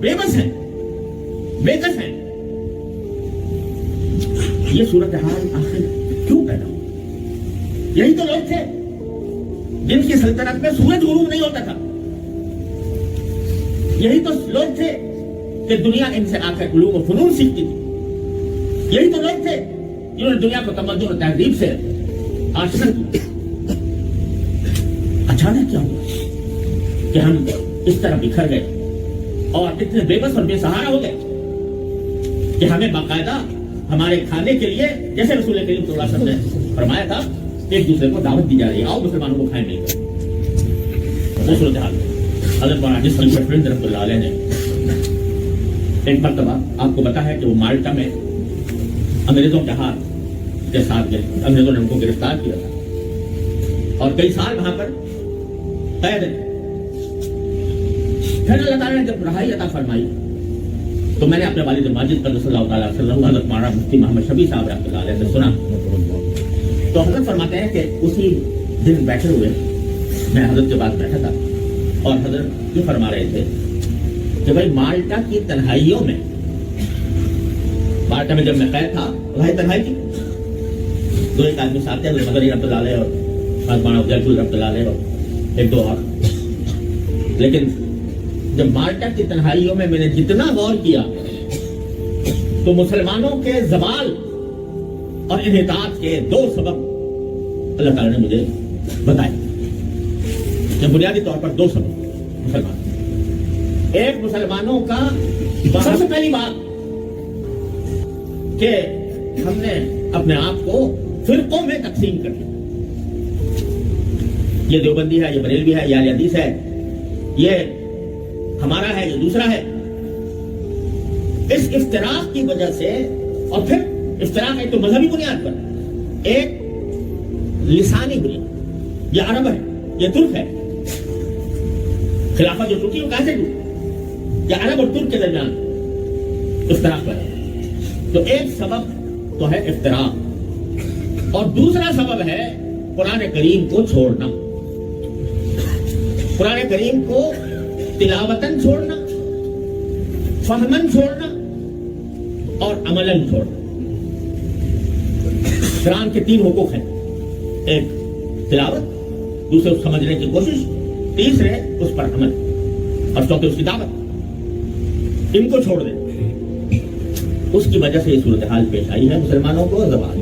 बेबस हैं, बेकस हैं। ये सूरत हाल आखिर क्यों पैदा हुई? यही तो लोग थे जिनकी सल्तनत में सूरज गुरूब नहीं होता था। यही तो लोग थे कि दुनिया इनसे आकर उलूम और फनून सीखती थी। यही तो लोग थे जिन्होंने दुनिया को तमद्दुन और तहजीब से आश्रय किया। अचानक क्या हुआ कि हम इस तरह बिखर गए और इतने बेबस और बेसहारा हो गए कि हमें बाकायदा हमारे खाने के लिए, जैसे रसूल करीम सल्लल्लाहु अलैहि वसल्लम ने फरमाया था, एक दूसरे को दावत दी जा रही है, आओ मुसलमानों को खाएं मिलकर। वो सूरत हाल हज़रत मौलाना जिस्म शफीद रहमतुल्लाह अलैह ने एक मरतबा आपको पता है कि वो माल्टा में अंग्रेजों के हाथ के साथ गए, अंग्रेजों ने उनको गिरफ्तार किया था और कई साल वहां पर कैद है। फिर अल्लाह ताला ने जब रहाई अता फरमाई तो मैंने अपने वालिद माजिद सल्लल्लाहु अलैहि वसल्लम हज़रत मौलाना मुफ्ती मोहम्मद शफी साहब रहमतुल्लाह अलैह से सुना। तो हज़रत फरमाते हैं कि उसी दिन बैठे हुए मैं हज़रत के पास बैठा था और हज़रत ये फरमा रहे थे कि भाई माल्टा की तन्हाइयों में, माल्टा में जब मैं कैद था वही तन्हाई थी, दो एक आदमी साथ थे, मदनी रहमतुल्लाह अलैह और मौलाना अफजल रहमतुल्लाह अलैह और एक दो और। लेकिन जब माल्टा की तन्हाइयों में मैंने जितना गौर किया तो मुसलमानों के ज़वाल और इन्हितात के दो सबब अल्लाह ताला ने मुझे बताए। जब बुनियादी तौर पर दो सबब मुसलमान, एक मुसलमानों का सबसे पहली बात कि हमने अपने आप को फिरकों में तकसीम कर दिया। ये देवबंदी है, ये बरेलवी है, ये हदीस है, ये हमारा है, ये दूसरा है। इस इफ्तिराक की वजह से, और फिर इफ्तिराक एक तो मजहबी बुनियाद पर, एक लिसानी बुनियाद, ये अरब है, ये तुर्क है। खिलाफत जो टूटी वो कहां से टूटी? या अरब और तुर्क के दरमियान इफ्तिराक पर है। तो एक सबब तो है इफ्तिराक और दूसरा सबब है कुरान करीम को छोड़ना, कुरान करीम को तिलावतन छोड़ना, फहमन छोड़ना और अमलन छोड़ना। कुरान के तीन हुकूक हैं, एक तिलावत, दूसरे उस समझने की कोशिश, तीसरे उस पर अमल और चौथे उसकी दावत। इनको छोड़ दे, उसकी वजह से ये सूरत हाल पेश आई है मुसलमानों को ज़वाल।